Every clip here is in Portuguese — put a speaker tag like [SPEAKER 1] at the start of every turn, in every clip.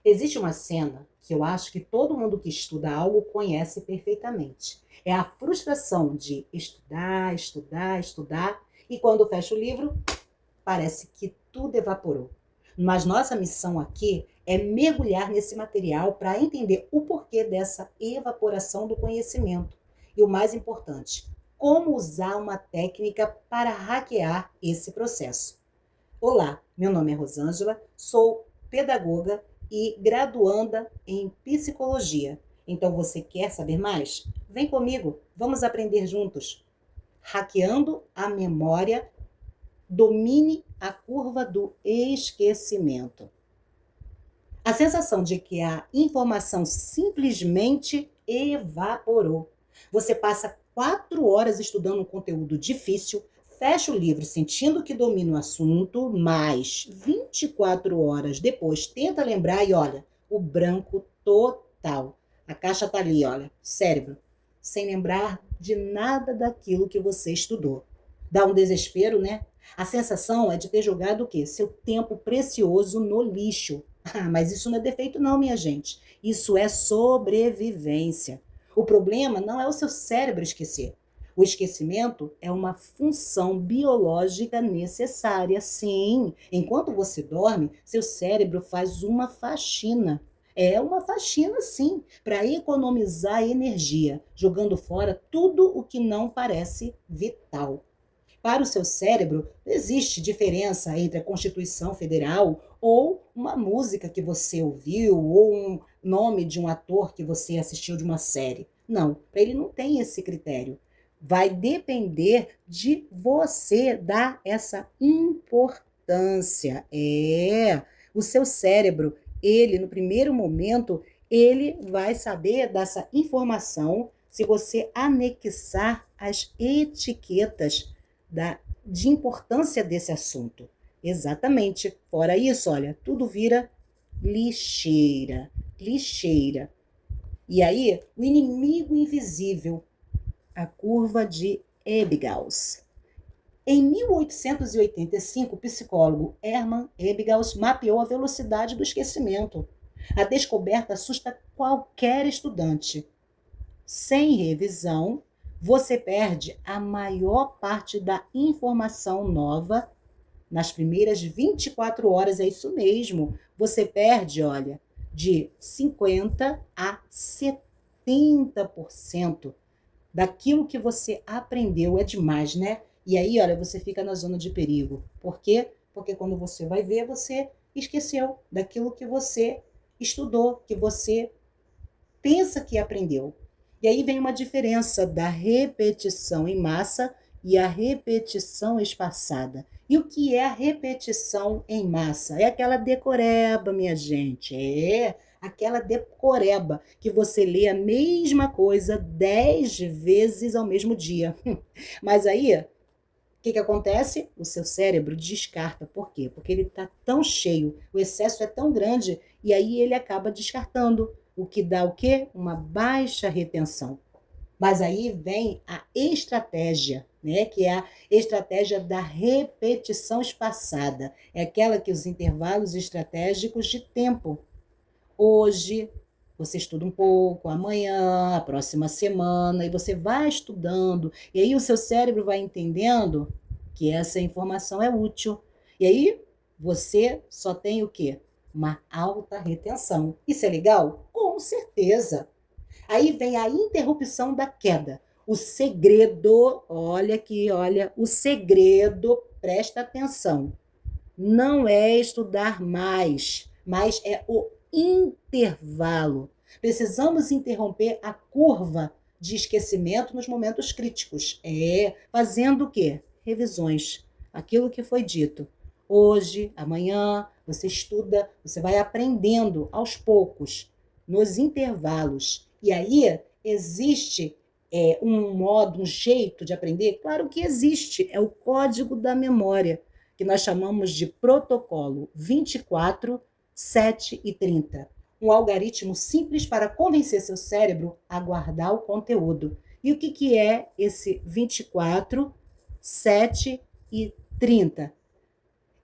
[SPEAKER 1] Existe uma cena que eu acho que todo mundo que estuda algo conhece perfeitamente. É a frustração de estudar, estudar, estudar, e quando fecha o livro, parece que tudo evaporou. Mas nossa missão aqui é mergulhar nesse material para entender o porquê dessa evaporação do conhecimento. E o mais importante, como usar uma técnica para hackear esse processo. Olá, meu nome é Rosângela, sou pedagoga e graduanda em psicologia. Então você quer saber mais? Vem comigo, vamos aprender juntos. Hackeando a memória, domine a curva do esquecimento. A sensação de que a informação simplesmente evaporou. Você passa 4 horas estudando um conteúdo difícil, fecha o livro sentindo que domina o assunto, mas 24 horas depois tenta lembrar e olha, o branco total. A caixa tá ali, olha, cérebro, sem lembrar de nada daquilo que você estudou. Dá um desespero, né? A sensação é de ter jogado o quê? Seu tempo precioso no lixo. Ah, mas isso não é defeito não, minha gente. Isso é sobrevivência. O problema não é o seu cérebro esquecer. O esquecimento é uma função biológica necessária, sim. Enquanto você dorme, seu cérebro faz uma faxina. É uma faxina, sim, para economizar energia, jogando fora tudo o que não parece vital. Para o seu cérebro, não existe diferença entre a Constituição Federal ou uma música que você ouviu ou um nome de um ator que você assistiu de uma série. Não, para ele não tem esse critério. Vai depender de você dar essa importância. O seu cérebro, ele no primeiro momento, ele vai saber dessa informação se você anexar as etiquetas de importância desse assunto. Exatamente. Fora isso, olha, tudo vira lixeira, lixeira. E aí, o inimigo invisível, a curva de Ebbinghaus. Em 1885, o psicólogo Hermann Ebbinghaus mapeou a velocidade do esquecimento. A descoberta assusta qualquer estudante. Sem revisão, você perde a maior parte da informação nova nas primeiras 24 horas, é isso mesmo. Você perde, olha, de 50 a 70% daquilo que você aprendeu. É demais, né? E aí, olha, você fica na zona de perigo. Por quê? Porque quando você vai ver, você esqueceu daquilo que você estudou, que você pensa que aprendeu. E aí vem uma diferença da repetição em massa e a repetição espaçada. E o que é a repetição em massa? É aquela decoreba, minha gente. É aquela decoreba que você lê a mesma coisa 10 vezes ao mesmo dia. Mas aí, o que acontece? O seu cérebro descarta. Por quê? Porque ele está tão cheio, o excesso é tão grande, e aí ele acaba descartando. O que dá o quê? Uma baixa retenção. Mas aí vem a estratégia, né? Que é a estratégia da repetição espaçada. É aquela que os intervalos estratégicos de tempo. Hoje você estuda um pouco, amanhã, a próxima semana, e você vai estudando, e aí o seu cérebro vai entendendo que essa informação é útil. E aí você só tem o quê? Uma alta retenção. Isso é legal? Com certeza. Aí vem a interrupção da queda. O segredo, olha aqui, olha, o segredo, presta atenção, não é estudar mais, mas é o intervalo. Precisamos interromper a curva de esquecimento nos momentos críticos. Fazendo o quê? Revisões. Aquilo que foi dito. Hoje, amanhã, você estuda, você vai aprendendo aos poucos, nos intervalos. E aí existe um modo, um jeito de aprender? Claro que existe, é o código da memória, que nós chamamos de protocolo 24, 7 e 30. Um algoritmo simples para convencer seu cérebro a guardar o conteúdo. E o que é esse 24, 7 e 30?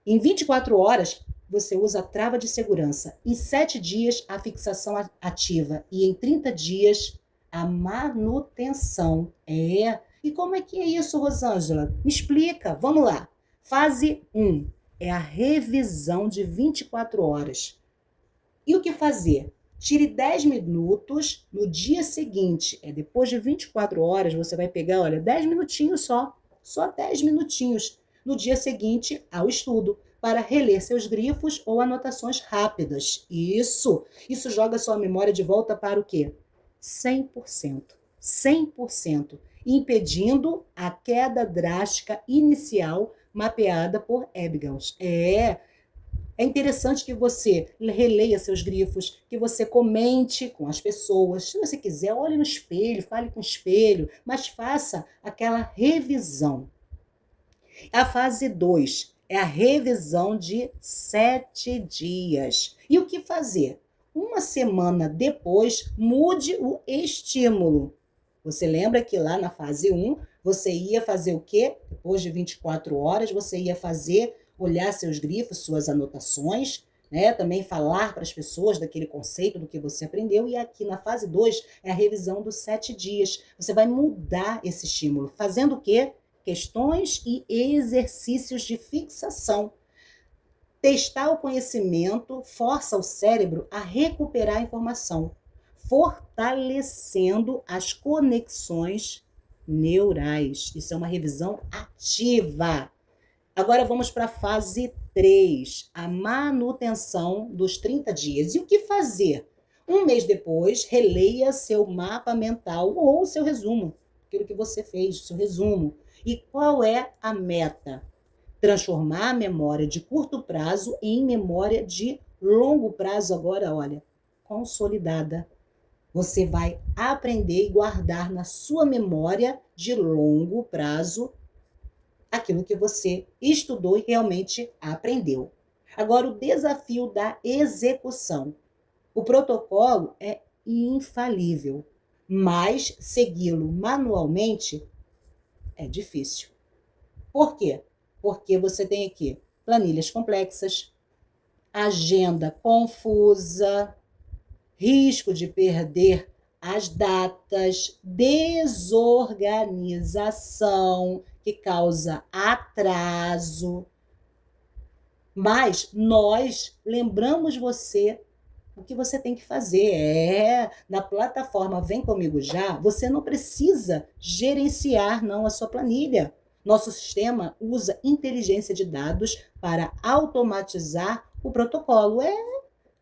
[SPEAKER 1] Em 24 horas, você usa a trava de segurança. Em 7 dias, a fixação ativa. E em 30 dias, a manutenção. E como é que é isso, Rosângela? Me explica. Vamos lá. Fase 1 é a revisão de 24 horas. E o que fazer? Tire 10 minutos no dia seguinte. Depois de 24 horas, você vai pegar, olha, 10 minutinhos só. Só 10 minutinhos no dia seguinte ao estudo, para reler seus grifos ou anotações rápidas. Isso joga sua memória de volta para o quê? 100%. 100%. Impedindo a queda drástica inicial mapeada por Ebbinghaus. É interessante que você releia seus grifos, que você comente com as pessoas. Se você quiser, olhe no espelho, fale com o espelho, mas faça aquela revisão. A fase 2 é a revisão de 7 dias. E o que fazer? Uma semana depois, mude o estímulo. Você lembra que lá na fase 1, você ia fazer o quê? Depois de 24 horas, você ia olhar seus grifos, suas anotações, né? Também falar para as pessoas daquele conceito, do que você aprendeu. E aqui na fase 2 é a revisão dos 7 dias. Você vai mudar esse estímulo. Fazendo o quê? Questões e exercícios de fixação. Testar o conhecimento força o cérebro a recuperar a informação, fortalecendo as conexões neurais. Isso é uma revisão ativa. Agora vamos para a fase 3, a manutenção dos 30 dias. E o que fazer? Um mês depois, releia seu mapa mental ou seu resumo, aquilo que você fez, seu resumo. E qual é a meta? Transformar a memória de curto prazo em memória de longo prazo. Agora, olha, consolidada. Você vai aprender e guardar na sua memória de longo prazo aquilo que você estudou e realmente aprendeu. Agora, o desafio da execução. O protocolo é infalível, mas segui-lo manualmente é difícil. Por quê? Porque você tem aqui planilhas complexas, agenda confusa, risco de perder as datas, desorganização que causa atraso. Mas nós lembramos você o que você tem que fazer. Na plataforma Vem Comigo Já, você não precisa gerenciar não a sua planilha. Nosso sistema usa inteligência de dados para automatizar o protocolo.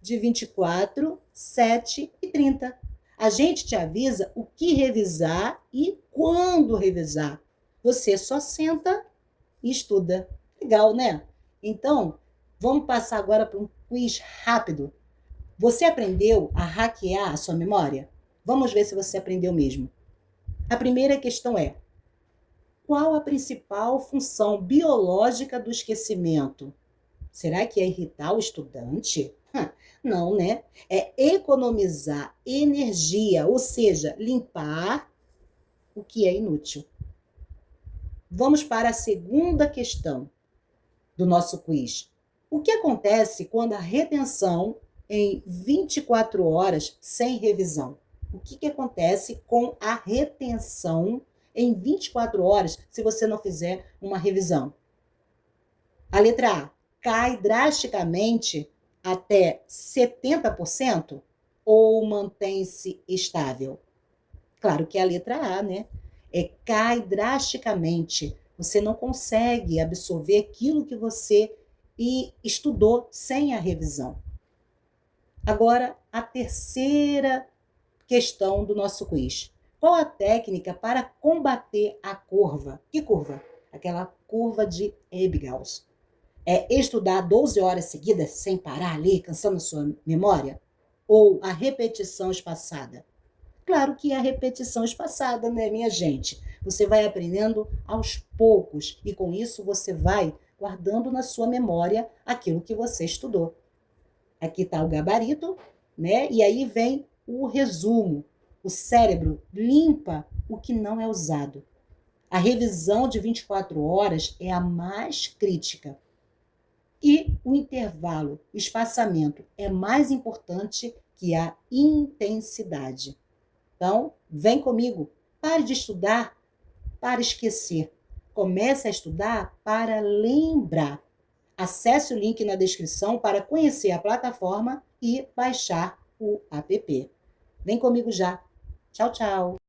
[SPEAKER 1] De 24, 7 e 30. A gente te avisa o que revisar e quando revisar. Você só senta e estuda. Legal, né? Então, vamos passar agora para um quiz rápido. Você aprendeu a hackear a sua memória? Vamos ver se você aprendeu mesmo. A primeira questão é: qual a principal função biológica do esquecimento? Será que é irritar o estudante? Não, né? É economizar energia, ou seja, limpar o que é inútil. Vamos para a segunda questão do nosso quiz. O que acontece quando a retenção em 24 horas sem revisão? O que acontece com a retenção em 24 horas se você não fizer uma revisão? A letra A, cai drasticamente até 70% ou mantém-se estável? Claro que é a letra A, né? Cai drasticamente. Você não consegue absorver aquilo que você estudou sem a revisão. Agora, a terceira questão do nosso quiz. Qual a técnica para combater a curva? Que curva? Aquela curva de Ebbinghaus. Estudar 12 horas seguidas sem parar ali, cansando sua memória? Ou a repetição espaçada? Claro que é a repetição espaçada, né, minha gente? Você vai aprendendo aos poucos e com isso você vai guardando na sua memória aquilo que você estudou. Aqui está o gabarito, né? E aí vem o resumo. O cérebro limpa o que não é usado. A revisão de 24 horas é a mais crítica. E o intervalo, o espaçamento é mais importante que a intensidade. Então, vem comigo, pare de estudar para esquecer. Comece a estudar para lembrar. Acesse o link na descrição para conhecer a plataforma e baixar o app. Vem comigo já. Tchau, tchau.